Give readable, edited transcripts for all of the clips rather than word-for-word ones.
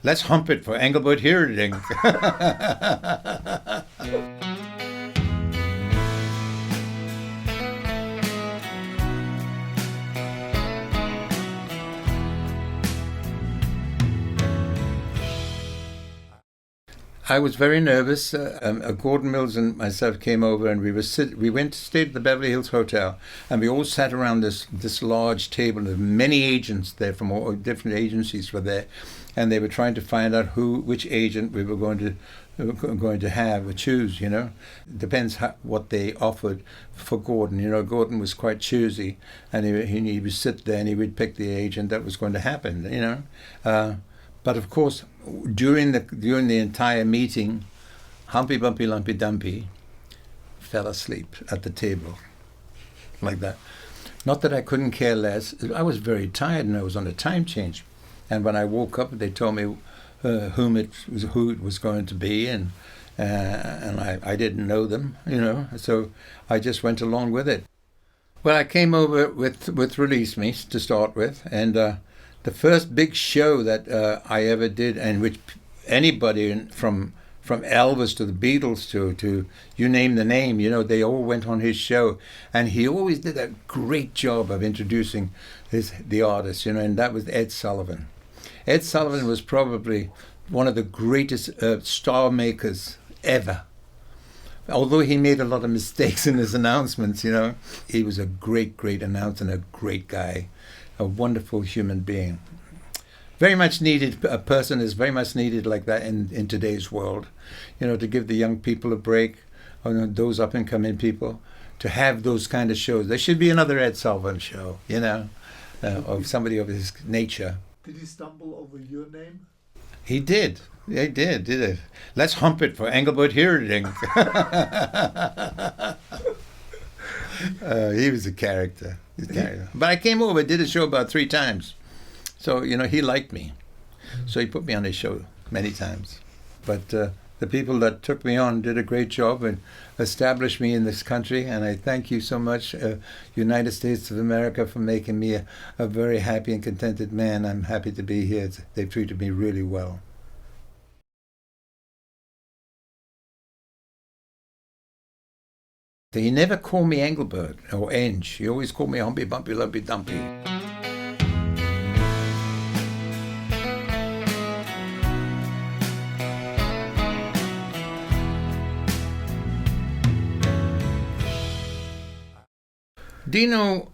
Let's hump it for Engelbert Humperdinck. I was very nervous. Gordon Mills and myself came over, and we went to stay at the Beverly Hills Hotel, and we all sat around this large table. There were many agents there from all different agencies were there, and they were trying to find out which agent we were going to have or choose. You know, depends what they offered for Gordon. You know, Gordon was quite choosy, and he would sit there and he would pick the agent that was going to happen. You know. But of course, during the entire meeting, Humpy Bumpy Lumpy Dumpy fell asleep at the table, like that. Not that I couldn't care less. I was very tired and I was on a time change. And when I woke up, they told me who it was going to be, and I didn't know them, you know. So I just went along with it. Well, I came over with Release Me to start with, and the first big show that I ever did, and which anybody from Elvis to the Beatles to you name the name, you know, they all went on his show, and he always did a great job of introducing the artists, you know, and that was Ed Sullivan. Ed Sullivan was probably one of the greatest star makers ever. Although he made a lot of mistakes in his announcements, you know, he was a great announcer and a great guy. A wonderful human being. Very much needed, a person is very much needed like that in today's world. You know, to give the young people a break, or those up and coming people, to have those kind of shows. There should be another Ed Sullivan show, you know, of somebody of his nature. Did he stumble over your name? He did. He did it. Let's hump it for Engelbert Humperdinck. He was a character. But I came over, did a show about 3 times. So, you know, he liked me. So he put me on his show many times. But the people that took me on did a great job and established me in this country. And I thank you so much, United States of America, for making me a very happy and contented man. I'm happy to be here. They've treated me really well. He never called me Engelbert or Eng. He always called me Humpy Bumpy Lumpy Dumpy. Dino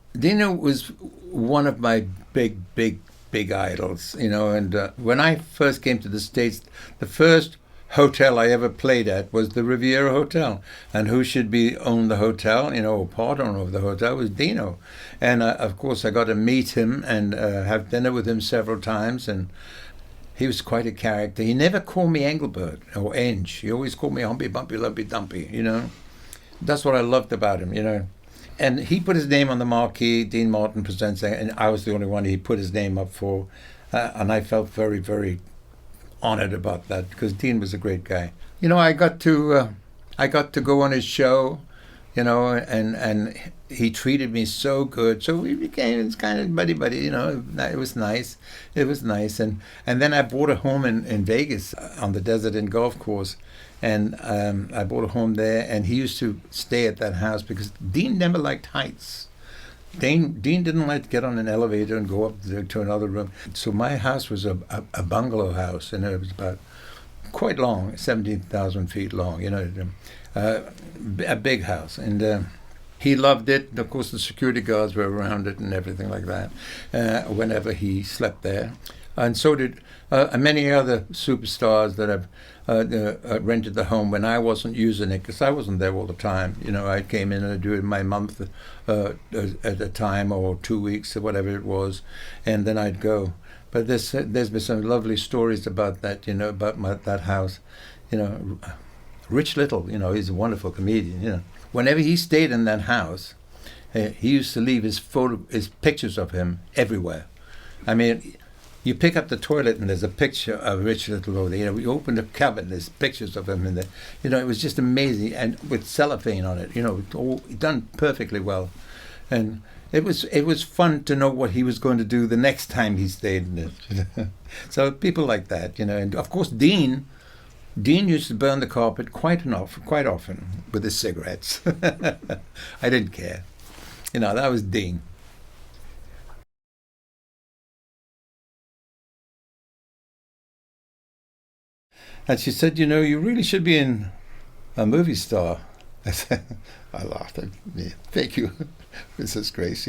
was one of my big idols, you know. And when I first came to the States, the first hotel I ever played at was the Riviera Hotel, and who should own the hotel, you know, part owner of the hotel was Dino. And of course I got to meet him and have dinner with him several times, and he was quite a character. He never called me Engelbert or Eng. He always called me Humpy Bumpy Lumpy Dumpy, you know. That's what I loved about him, you know. And he put his name on the marquee, Dean Martin Presents, and I was the only one he put his name up for, and I felt very honored about that, because Dean was a great guy. You know, I got to go on his show, you know, and he treated me so good. So we became kind of buddy, you know. It was nice. And then I bought a home in Vegas on the Desert Inn golf course, and I bought a home there, and he used to stay at that house because Dean never liked heights. Dean didn't like to get on an elevator and go up to another room. So my house was a bungalow house, and it was about quite long, 17,000 feet long, you know, a big house. And he loved it. And of course, the security guards were around it and everything like that whenever he slept there. And so did many other superstars that have rented the home when I wasn't using it, because I wasn't there all the time. You know, I came in and I'd do it my month at a time, or 2 weeks, or whatever it was, and then I'd go. But there's been some lovely stories about that, you know, about that house. You know, Rich Little, you know, he's a wonderful comedian, you know. Whenever he stayed in that house, he used to leave his pictures of him everywhere. I mean, you pick up the toilet and there's a picture of Rich Little over there. You know, you open the cupboard and there's pictures of him in there. You know, it was just amazing, and with cellophane on it. You know, all done perfectly well. And it was fun to know what he was going to do the next time he stayed in it. So people like that, and of course Dean used to burn the carpet quite often with his cigarettes. I didn't care. That was Dean. And she said, you really should be a movie star. I laughed. Yeah, thank you, Princess Grace,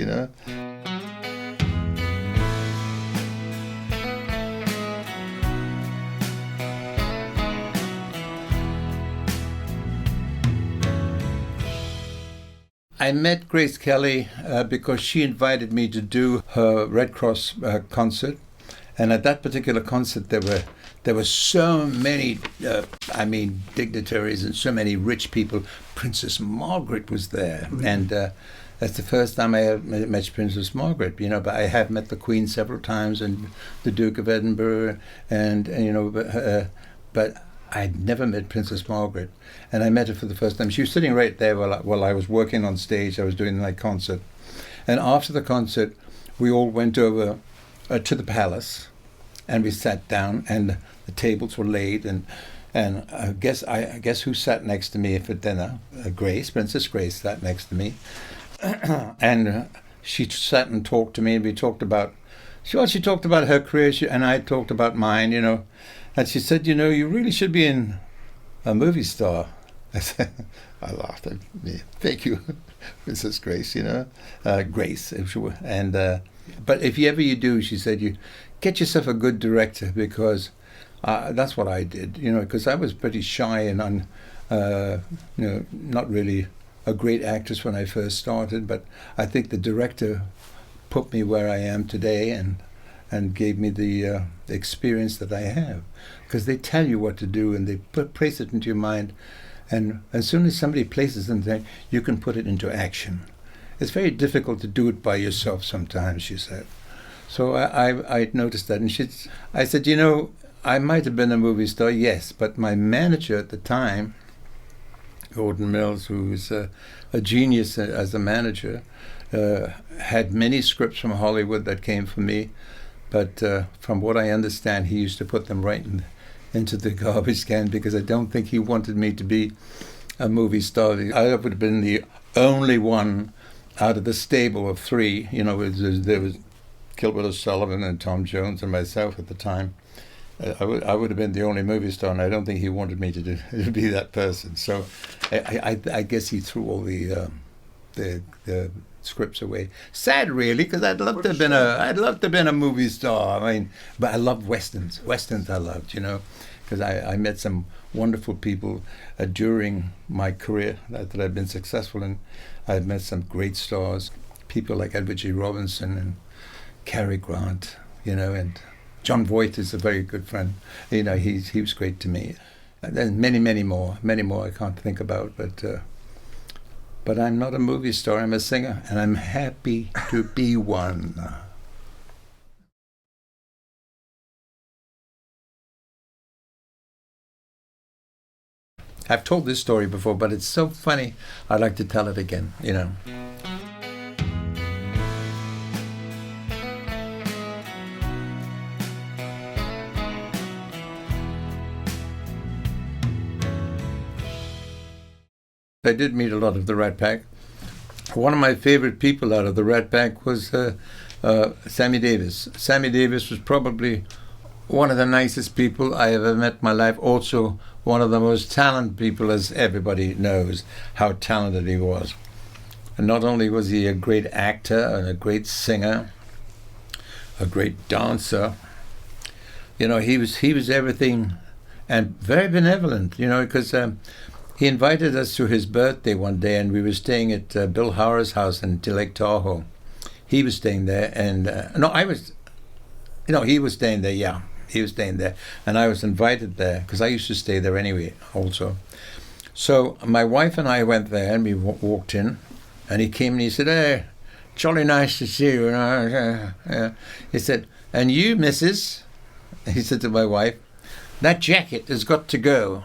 I met Grace Kelly because she invited me to do her Red Cross concert. And at that particular concert, there were so many, dignitaries and so many rich people. Princess Margaret was there, and that's the first time I met Princess Margaret. But I have met the Queen several times, and the Duke of Edinburgh, and but I'd never met Princess Margaret, and I met her for the first time. She was sitting right there while I was working on stage. I was doing my concert, and after the concert, we all went over to the palace, and we sat down, and the tables were laid, and I guess who sat next to me for dinner? Princess Grace sat next to me, and she sat and talked to me, and we talked about. She talked about her career, and I talked about mine, and she said, you really should be a movie star. I laughed. Yeah, thank you, Princess Grace. Grace, and but if you do, she said, you get yourself a good director, because that's what I did. Because I was pretty shy and not really a great actress when I first started. But I think the director put me where I am today, and gave me the experience that I have, because they tell you what to do, and they place it into your mind. And as soon as somebody places it there, you can put it into action. It's very difficult to do it by yourself sometimes, she said. So I noticed that, and I said, I might have been a movie star, yes, but my manager at the time, Gordon Mills, who was a genius as a manager, had many scripts from Hollywood that came from me, but from what I understand, he used to put them right into the garbage can, because I don't think he wanted me to be a movie star. I would have been the only one out of the stable of three. There was Gilbert O'Sullivan and Tom Jones and myself at the time. I would have been the only movie star, and I don't think he wanted me to be that person. So I guess he threw all the scripts away. Sad, really, because I'd love to have been a movie star. But I loved westerns. Westerns I loved, because I met some wonderful people during my career that I've been successful in. I've met some great stars, people like Edward G. Robinson and Cary Grant, and John Voight is a very good friend. He was great to me. And then many more I can't think about, but I'm not a movie star, I'm a singer, and I'm happy to be one. I've told this story before, but it's so funny, I'd like to tell it again, I did meet a lot of the Rat Pack. One of my favorite people out of the Rat Pack was Sammy Davis. Sammy Davis was probably one of the nicest people I ever met in my life. Also, one of the most talented people, as everybody knows how talented he was. And not only was he a great actor and a great singer, a great dancer, he was everything, and very benevolent, because he invited us to his birthday one day, and we were staying at Bill Howard's house in Lake Tahoe. He was staying there, and he was staying there, yeah. He was staying there, and I was invited there, because I used to stay there anyway, also. So my wife and I went there, and we walked in, and he came and he said, "Hey, jolly nice to see you." He said, "And you, missus," he said to my wife, "that jacket has got to go."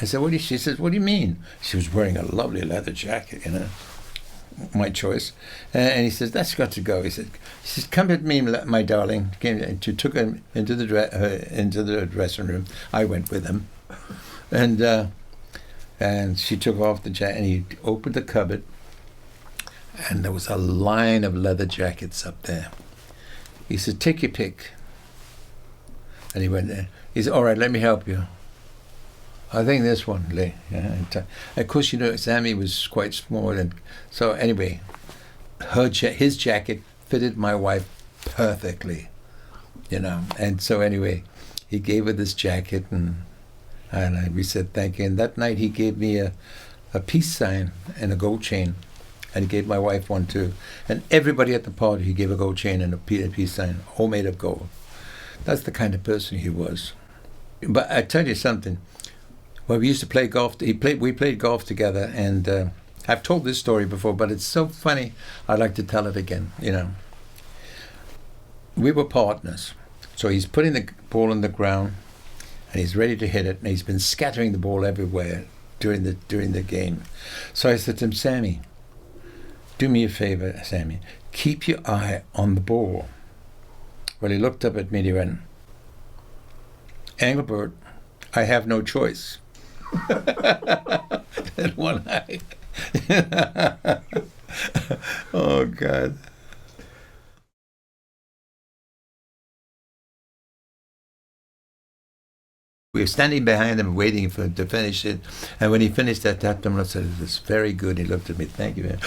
I said, she says, "What do you mean?" She was wearing a lovely leather jacket, my choice. And he says, that's got to go. He says, come with me, my darling. She took him into the dressing room. I went with him. And she took off the jacket, and he opened the cupboard, and there was a line of leather jackets up there. He said, take your pick. And he went there. He said, all right, let me help you. I think this one, Lee. Yeah. Of course, Sammy was quite small, and so anyway, his jacket fitted my wife perfectly, And so anyway, he gave her this jacket, and we said thank you. And that night he gave me a peace sign and a gold chain, and he gave my wife one too. And everybody at the party, he gave a gold chain and a peace sign, all made of gold. That's the kind of person he was. But I tell you something. Well, we used to play golf. We played golf together, and I've told this story before, but it's so funny. I'd like to tell it again. We were partners, so he's putting the ball on the ground, and he's ready to hit it, and he's been scattering the ball everywhere during the game. So I said to him, Sammy, do me a favor, Sammy, keep your eye on the ball. Well, he looked up at me and he went, Engelbert, I have no choice. That one eye. Oh, God. We were standing behind him waiting for him to finish it. And when he finished, I tapped him and I said, it's very good. He looked at me, thank you, man.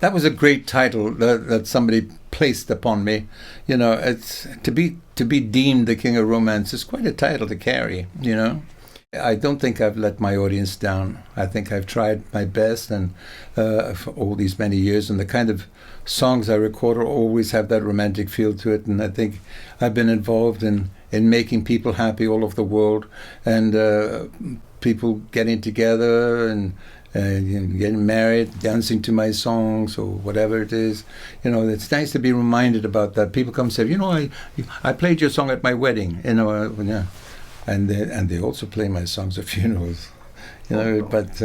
That was a great title that somebody placed upon me. It's to be deemed the king of romance is quite a title to carry. I don't think I've let my audience down. I think I've tried my best, and for all these many years, and the kind of songs I record always have that romantic feel to it. And I think I've been involved in making people happy all over the world, and people getting together and getting married, dancing to my songs or whatever it is. It's nice to be reminded about that. People come and say, I played your song at my wedding, yeah. And they also play my songs at funerals, but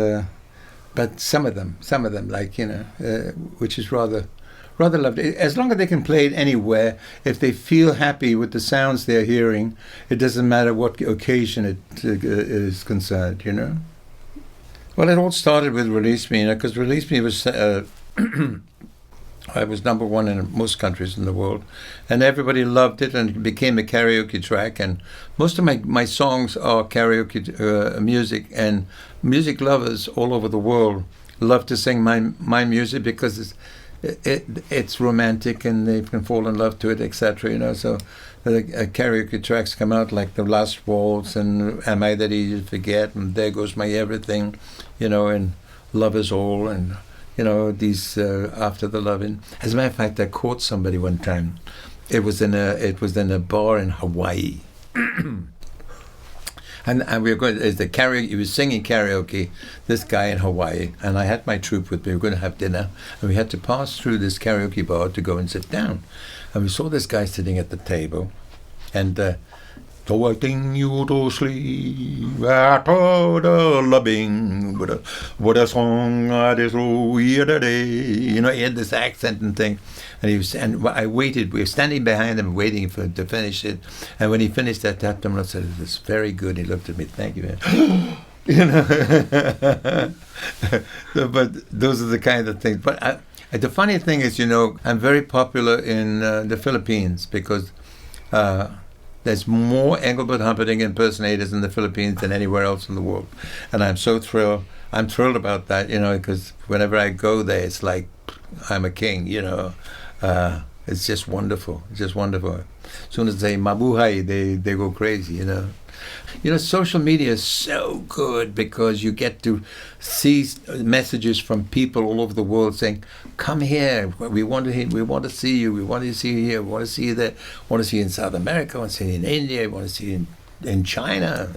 some of them, like, which is rather lovely. As long as they can play it anywhere, if they feel happy with the sounds they're hearing, it doesn't matter what occasion it is concerned, Well, it all started with Release Me, because Release Me was, I was number one in most countries in the world, and everybody loved it, and it became a karaoke track, and most of my songs are karaoke music, and music lovers all over the world love to sing my music because it's romantic, and they can fall in love to it, etc. So the karaoke tracks come out like The Last Waltz and Am I That Easy to Forget and There Goes My Everything, and Love Is All, and these After the Lovin'. As a matter of fact, I caught somebody one time. It was in a bar in Hawaii. And we were going. As the karaoke, he was singing karaoke. This guy in Hawaii, and I had my troupe with me. We were going to have dinner, and we had to pass through this karaoke bar to go and sit down. And we saw this guy sitting at the table, and so I think you to sleep after the loving, what a song I just wrote yesterday. He had this accent and thing, and I waited. We were standing behind him, waiting for him to finish it. And when he finished, I tapped him and I said, "It's very good." He looked at me, "Thank you, man." But those are the kind of things. But the funny thing is, I'm very popular in the Philippines because. There's more Engelbert Humperdinck impersonators in the Philippines than anywhere else in the world. And I'm so thrilled. I'm thrilled about that, because whenever I go there, it's like I'm a king, It's just wonderful. It's just wonderful. As soon as they mabuhay, they go crazy, Social media is so good because you get to see messages from people all over the world saying, "Come here. We want to see you. We want to see you here. We want to see you there. We want to see you in South America. We want to see you in India. We want to see you in China."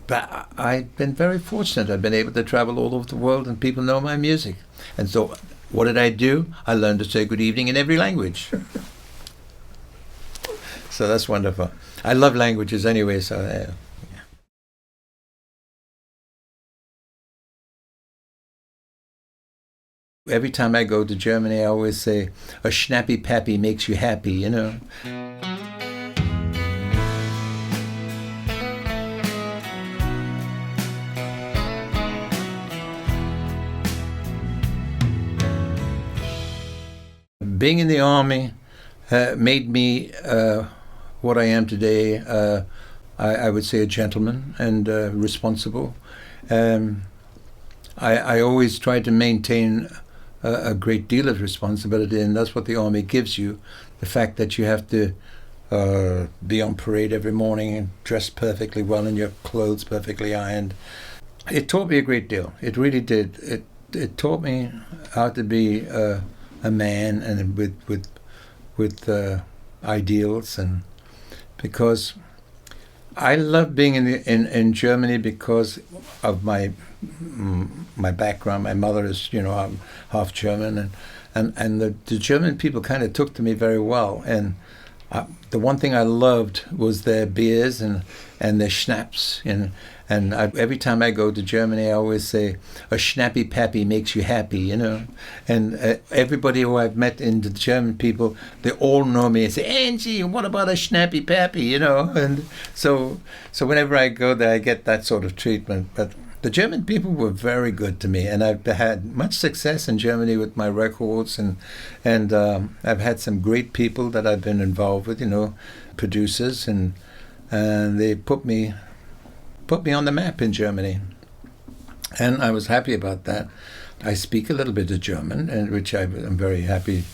But I've been very fortunate. I've been able to travel all over the world, and people know my music, and so what did I do? I learned to say good evening in every language. So that's wonderful. I love languages anyway, so yeah. Every time I go to Germany, I always say, a snappy pappy makes you happy, you know. Being in the army made me what I am today. I would say a gentleman and responsible. I always try to maintain a great deal of responsibility, and that's what the army gives you. The fact that you have to be on parade every morning and dressed perfectly well and your clothes perfectly ironed. It taught me a great deal. It really did. It taught me how to be a man and with ideals, and because I love being in Germany because of my background. My mother is, I'm half German, and the German people kind of took to me very well. And the one thing I loved was their beers and their schnapps. And every time I go to Germany, I always say, a snappy pappy makes you happy, you know. And everybody who I've met in the German people, they all know me and say, Angie, what about a snappy pappy, you know. And so whenever I go there, I get that sort of treatment. But the German people were very good to me, and I've had much success in Germany with my records, and I've had some great people that I've been involved with, producers, and they put me on the map in Germany, and I was happy about that. I speak a little bit of German, and which I'm very happy.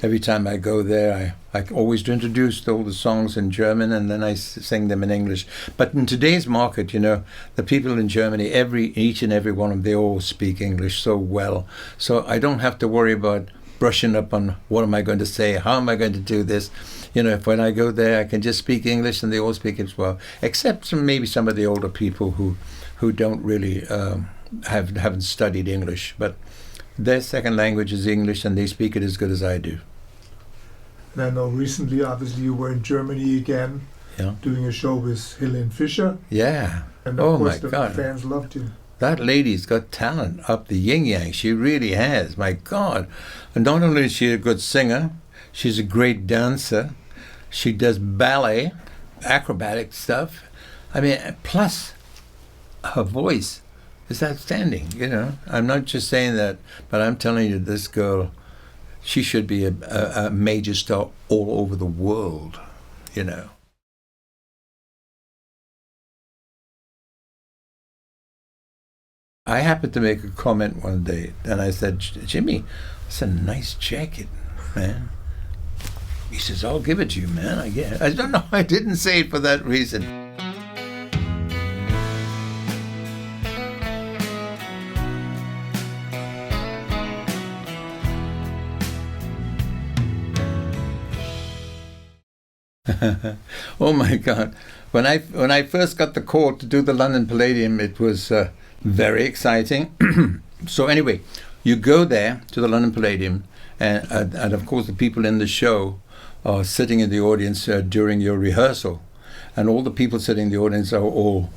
Every time I go there, I always introduce all the songs in German, and then I sing them in English. But in today's market, the people in Germany, each and every one of them, they all speak English so well. So I don't have to worry about brushing up on what am I going to say, how am I going to do this. If when I go there, I can just speak English, and they all speak as well, except maybe some of the older people who don't really haven't studied English, but their second language is English, and they speak it as good as I do. And I know recently, obviously, you were in Germany again, doing a show with Helene Fischer. Yeah. And of course, the fans loved you. That lady's got talent up the yin-yang. She really has. My God. And not only is she a good singer, she's a great dancer. She does ballet, acrobatic stuff. I mean, plus her voice is outstanding, I'm not just saying that, but I'm telling you, this girl, she should be a major star all over the world, I happened to make a comment one day, and I said, Jimmy, that's a nice jacket, man. He says, I'll give it to you, man, I guess. I don't know, I didn't say it for that reason. Oh my God. When I first got the call to do the London Palladium, it was very exciting. So anyway, you go there to the London Palladium, and of course the people in the show are sitting in the audience during your rehearsal, and all the people sitting in the audience are all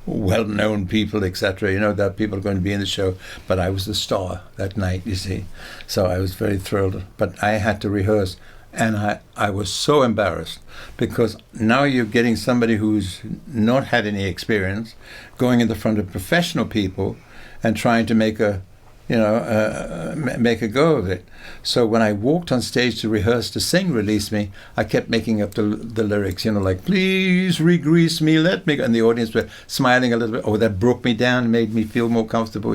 well-known people, etc. That people are going to be in the show, but I was the star that night, you see. So I was very thrilled, but I had to rehearse. And I was so embarrassed, because now you're getting somebody who's not had any experience going in the front of professional people and trying to make a go of it. So when I walked on stage to rehearse to sing Release Me, I kept making up the lyrics, like, please re-grease me, let me go. And the audience were smiling a little bit. Oh, that broke me down, made me feel more comfortable,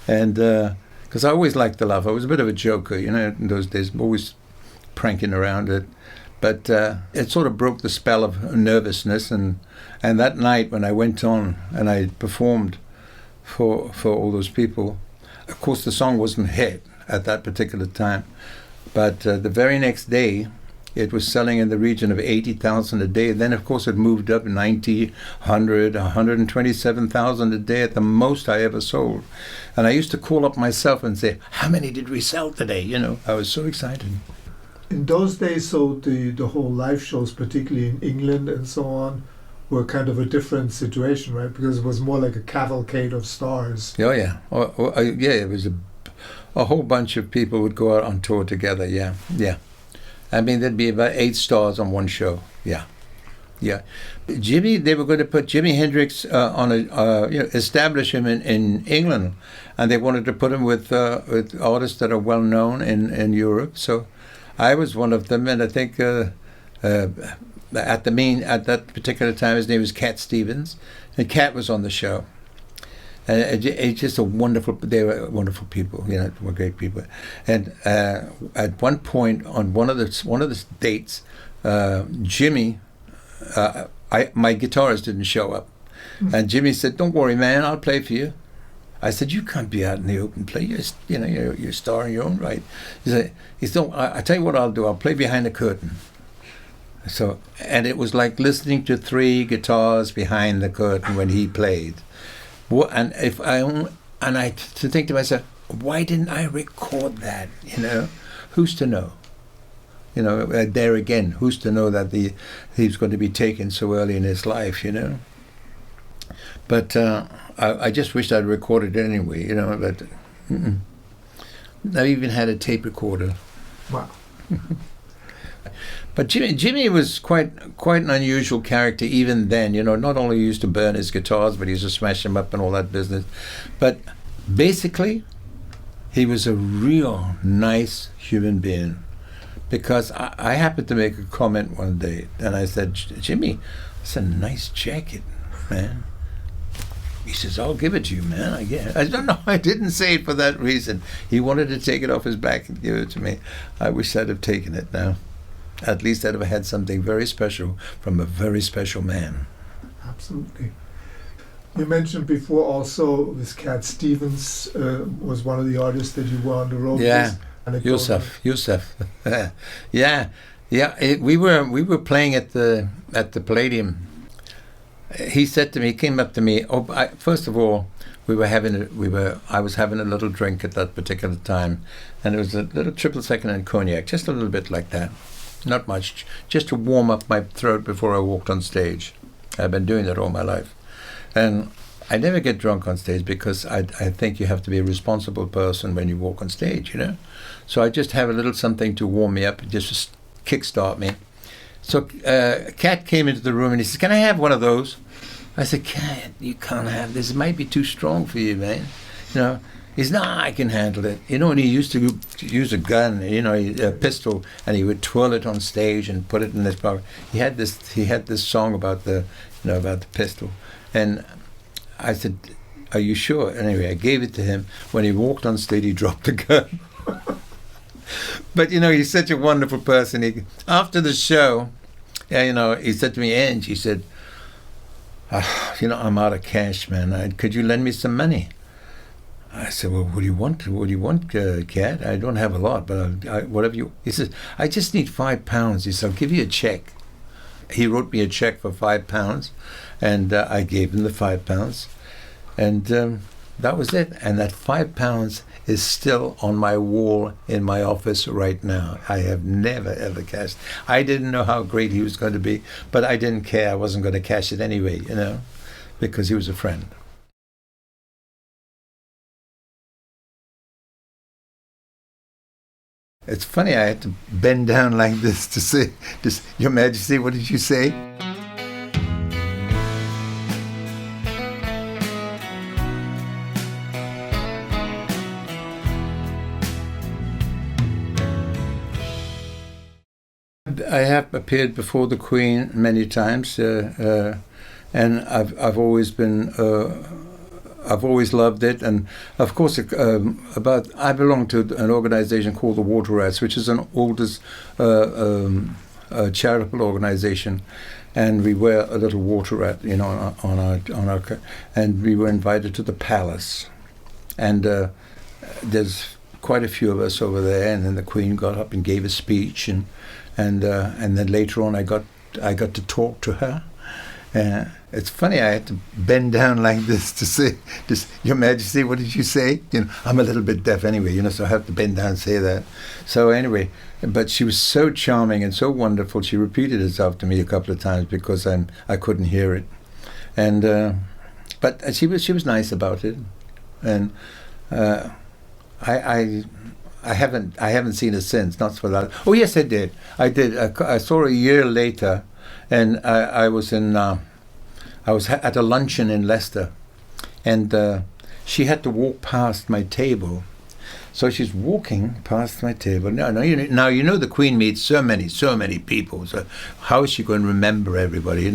And because I always liked to laugh. I was a bit of a joker, in those days, always pranking around it, but it sort of broke the spell of nervousness, and that night when I went on and I performed for all those people, of course the song wasn't hit at that particular time, but the very next day it was selling in the region of 80,000 a day. Then, of course, it moved up 90, 100, 127,000 a day at the most I ever sold. And I used to call up myself and say, how many did we sell today? You know, I was so excited. In those days, so the whole live shows, particularly in England and so on, were kind of a different situation, right? Because it was more like a cavalcade of stars. Oh, yeah. Yeah, it was a whole bunch of people would go out on tour together, yeah. I mean, there'd be about 8 stars on one show, yeah. Jimi, they were going to put Jimi Hendrix establish him in England, and they wanted to put him with artists that are well known in Europe. So I was one of them, and I think at that particular time, his name was Cat Stevens, and Cat was on the show. And it's just they were wonderful people, you know, were great people. And at one point on one of the dates, Jimi, my guitarist didn't show up, and Jimi said, "Don't worry, man, I'll play for you." I said, "You can't be out in the open play. You're a star in your own right." He said, "I tell you what I'll do. I'll play behind the curtain." So, and it was like listening to 3 guitars behind the curtain when he played. And I to think to myself, why didn't I record that? You know, who's to know? You know, there again, who's to know that he's going to be taken so early in his life? You know. But I just wished I'd recorded it anyway. You know, but I even had a tape recorder. Wow. But Jimi was quite an unusual character even then. You know, not only he used to burn his guitars, but he used to smash them up and all that business. But basically, he was a real nice human being. Because I happened to make a comment one day, and I said, "Jimi, that's a nice jacket, man." He says, "I'll give it to you, man, I guess." I don't know, I didn't say it for that reason. He wanted to take it off his back and give it to me. I wish I'd have taken it now. At least I'd have had something very special from a very special man. Absolutely. You mentioned before also this Cat Stevens was one of the artists that you were on the road with. Yusuf. Yeah. We were playing at the Palladium. He said to me, he came up to me. First of all, I was having a little drink at that particular time, and it was a little triple second and cognac, just a little bit like that. Not much, just to warm up my throat before I walked on stage. I've been doing that all my life. And I never get drunk on stage because I think you have to be a responsible person when you walk on stage, you know? So I just have a little something to warm me up, just to kickstart me. So Cat came into the room and he says, "Can I have one of those?" I said, "Cat, you can't have this. It might be too strong for you, man." You know? He said, "No, I can handle it." You know, and he used to use a gun, you know, a pistol, and he would twirl it on stage and put it in his pocket. He had this song about the pistol. And I said, "Are you sure?" Anyway, I gave it to him. When he walked on stage, he dropped the gun. But, you know, he's such a wonderful person. After the show, you know, he said to me, "Ange," he said, "You know, I'm out of cash, man. Could you lend me some money?" I said, "Well, what do you want? What do you want, Cat? I don't have a lot, but whatever you..." He says, "I just need £5. He said, "I'll give you a check." He wrote me a check for £5, and I gave him the £5, and that was it. And that £5 is still on my wall in my office right now. I have never, ever cashed. I didn't know how great he was going to be, but I didn't care. I wasn't going to cash it anyway, you know, because he was a friend. It's funny, I had to bend down like this to say, "Your Majesty, what did you say?" I have appeared before the Queen many times, and I've always been. I've always loved it, and of course, I belong to an organization called the Water Rats, which is an oldest charitable organization, and we wear a little water rat, you know, on our, and we were invited to the palace, and there's quite a few of us over there, and then the Queen got up and gave a speech, and and then later on I got to talk to her. It's funny, I had to bend down like this to say, Your Majesty, what did you say? I'm a little bit deaf anyway, so I have to bend down and say that. So anyway, but she was so charming and so wonderful. She repeated herself to me a couple of times because I couldn't hear it, and but she was nice about it, and I haven't seen her since. Not for that. Oh yes, I did. I saw her a year later. And I was at a luncheon in Leicester, and she had to walk past my table. So she's walking past my table. Now the Queen meets so many people. So how is she going to remember everybody?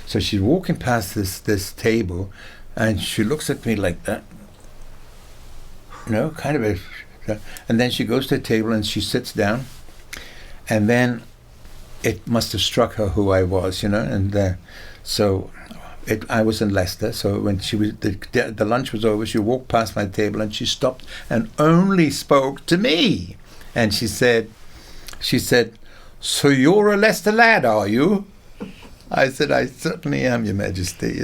So she's walking past this table, and she looks at me like that. Kind of and then she goes to the table and she sits down, and then it must have struck her who I was, and so I was in Leicester. So when the lunch was over, she walked past my table and she stopped and only spoke to me, and she said, "So you're a Leicester lad, are you?" I said, "I certainly am, Your Majesty,"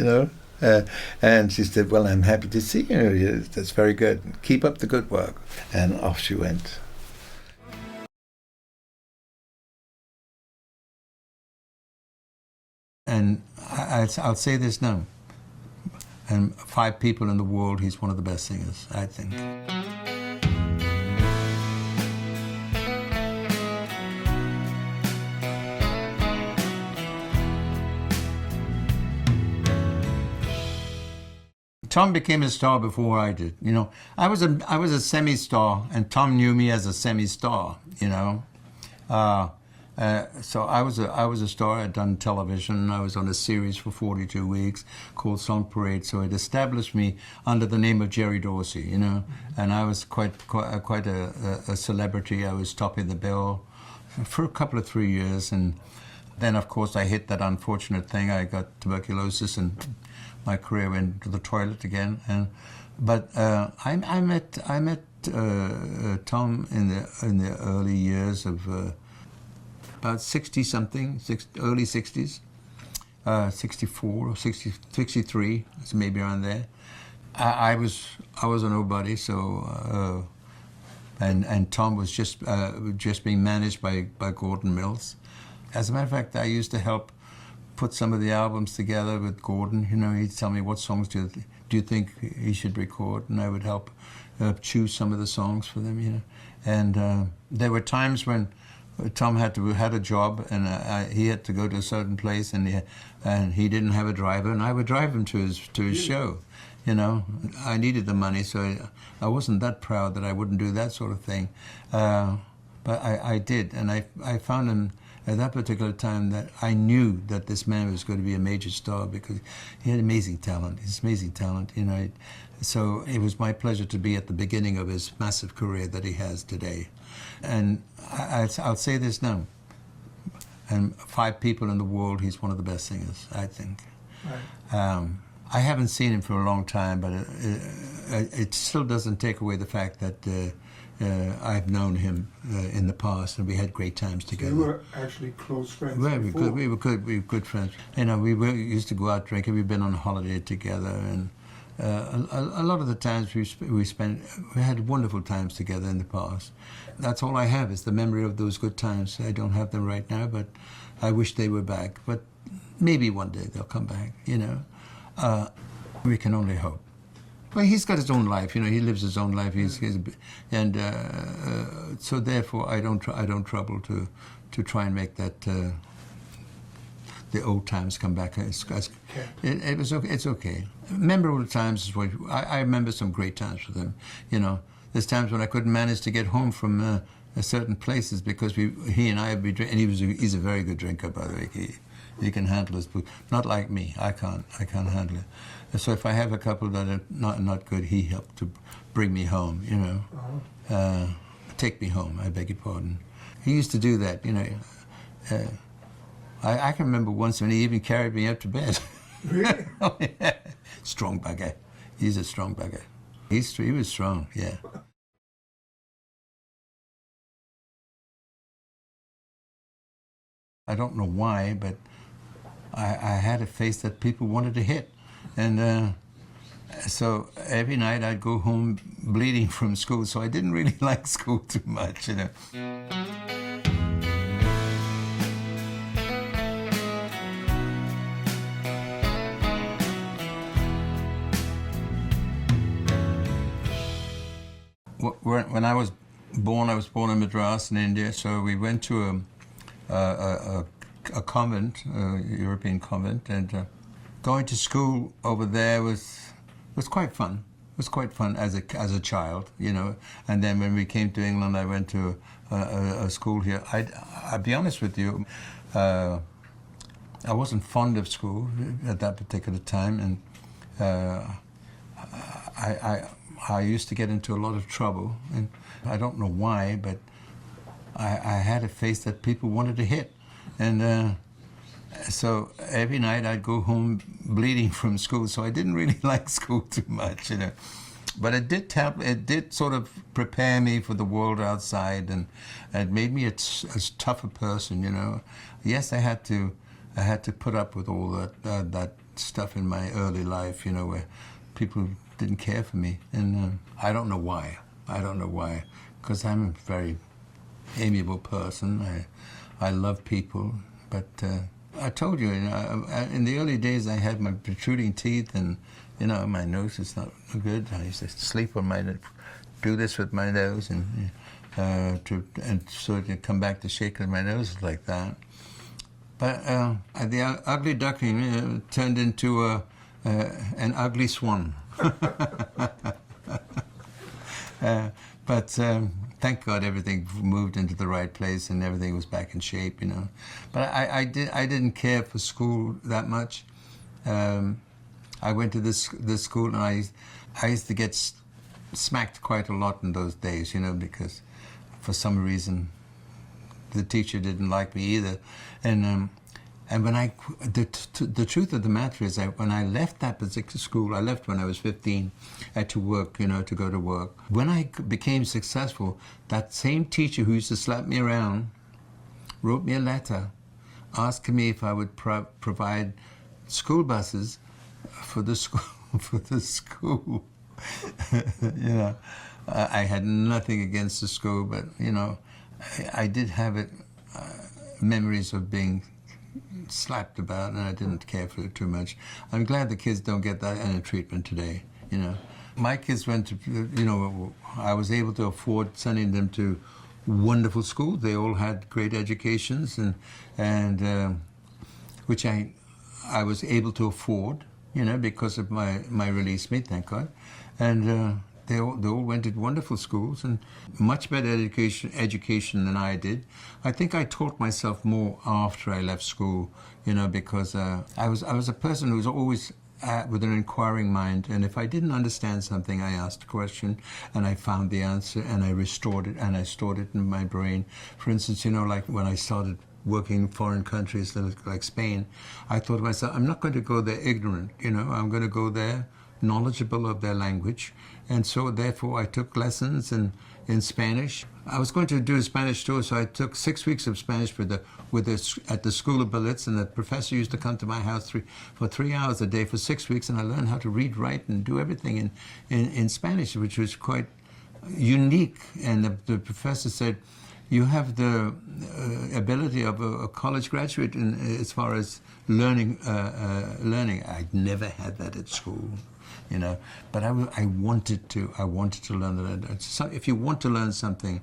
and she said, "Well, I'm happy to see you. That's very good. Keep up the good work." And off she went. And I'll say this now, and 5 people in the world, he's one of the best singers, I think. Tom became a star before I did. I was a semi-star, and Tom knew me as a semi-star. So I was a star. I'd done television. I was on a series for 42 weeks called Song Parade. So it established me under the name of Jerry Dorsey, and I was quite a celebrity. I was topping the bill for a couple of 3 years, and then of course I hit that unfortunate thing. I got tuberculosis, and my career went to the toilet again. But I met Tom in the early years of. About 60-something, early 60s, 64 or 63, so maybe around there. I was a nobody, so and Tom was just being managed by Gordon Mills. As a matter of fact, I used to help put some of the albums together with Gordon. He'd tell me what songs do you think he should record, and I would help choose some of the songs for them. And there were times when Tom had a job, and he had to go to a certain place, and he didn't have a driver, and I would drive him to his show. I needed the money, so I wasn't that proud that I wouldn't do that sort of thing. But I did, and I found him at that particular time that I knew that this man was going to be a major star because he had amazing talent. He's amazing talent, So it was my pleasure to be at the beginning of his massive career that he has today. And I'll say this now, and 5 people in the world, he's one of the best singers, I think. Right. I haven't seen him for a long time, but it still doesn't take away the fact that I've known him in the past, and we had great times together. So you were actually close friends. Well, we were good friends. We used to go out drinking. We've been on holiday together, and a lot of the times we had wonderful times together in the past. That's all I have is the memory of those good times. I don't have them right now, but I wish they were back. But maybe one day they'll come back. We can only hope. Well, he's got his own life. He lives his own life. So therefore, I don't trouble to try and make that the old times come back. It was okay. It's okay. Memorable times is what I remember. Some great times with him. There's times when I couldn't manage to get home from certain places because he and I would be drinking. And he's a very good drinker, by the way. He can handle his booze. Not like me. I can't handle it. So if I have a couple that are not good, he helped to bring me home. Take me home. I beg your pardon. He used to do that. I can remember once when he even carried me up to bed. Really? Oh, yeah. Strong bugger. He's a strong bugger. He was strong, yeah. I don't know why, but I had a face that people wanted to hit. And so every night I'd go home bleeding from school, so I didn't really like school too much, you know. When I was born in Madras in India, so we went to a convent, a European convent, and going to school over there was quite fun. It was quite fun as a child, you know. And then when we came to England, I went to a school here. I'll be honest with you, I wasn't fond of school at that particular time, and I used to get into a lot of trouble, and I don't know why, but I had a face that people wanted to hit. And so every night I'd go home bleeding from school, so I didn't really like school too much, you know. But it did help. It did sort of prepare me for the world outside, and it made me a tougher person, you know. Yes, I had to put up with all that stuff in my early life, you know, where people didn't care for me, and I don't know why. I don't know why, because I'm a very amiable person. I love people, but I told you, in the early days I had my protruding teeth, and you know, my nose is not good. I used to sleep on do this with my nose, and so to come back to shaking my nose like that. But the ugly duckling turned into an ugly swan. But thank God everything moved into the right place and everything was back in shape, you know. But I didn't care for school that much. I went to this school, and I used to get smacked quite a lot in those days, you know, because for some reason the teacher didn't like me either. And when the truth of the matter is that when I left that particular school, I left when I was 15, I had to work, you know, to go to work. When I became successful, that same teacher who used to slap me around wrote me a letter asking me if I would provide school buses for the school. For the school. You know, I had nothing against the school, but, you know, I did have memories of being slapped about, and I didn't care for it too much. I'm glad the kids don't get that kind of treatment today, you know. My kids went to, you know, I was able to afford sending them to wonderful schools. They all had great educations, and which I was able to afford, you know, because of my release meet, thank God. And they all went to wonderful schools and much better education than I did. I think I taught myself more after I left school, you know, because I was a person who was always with an inquiring mind, and if I didn't understand something, I asked a question, and I found the answer, and I restored it, and I stored it in my brain. For instance, you know, like when I started working in foreign countries like Spain, I thought to myself, I'm not going to go there ignorant, you know, I'm going to go there knowledgeable of their language. And so therefore I took lessons in Spanish. I was going to do a Spanish tour, so I took 6 weeks of Spanish at the School of Ballets, and the professor used to come to my house for 3 hours a day for 6 weeks, and I learned how to read, write, and do everything in Spanish, which was quite unique. And the professor said, you have the ability of a college graduate as far as learning. I'd never had that at school, you know. But I wanted to learn that. So if you want to learn something,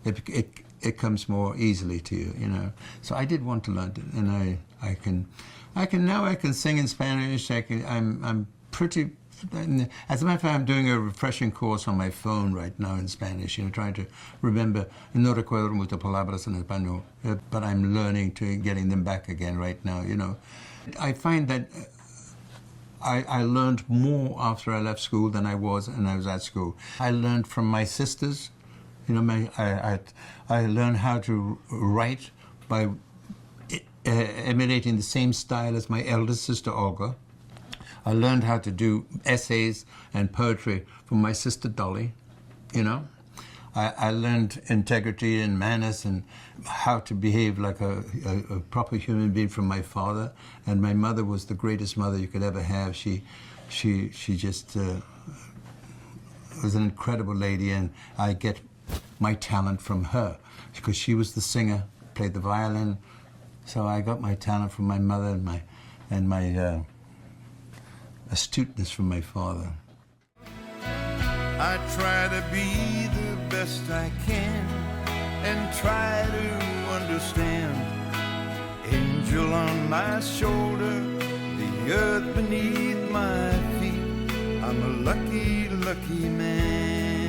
it comes more easily to you, you know. So I did want to learn it, and I can sing in Spanish. I'm pretty. As a matter of fact, I'm doing a refreshing course on my phone right now in Spanish, you know, trying to remember. No recuerdo muchas palabras en español, but I'm learning to getting them back again right now, you know. I find that I learned more after I left school than I was when I was at school. I learned from my sisters, you know. I learned how to write by emulating the same style as my eldest sister Olga. I learned how to do essays and poetry from my sister Dolly, you know. I learned integrity and manners and how to behave like a proper human being from my father. And my mother was the greatest mother you could ever have. She just was an incredible lady, and I get my talent from her because she was the singer, played the violin. So I got my talent from my mother and my astuteness from my father. I try to be the best I can and try to understand. Angel on my shoulder, the earth beneath my feet. I'm a lucky, lucky man.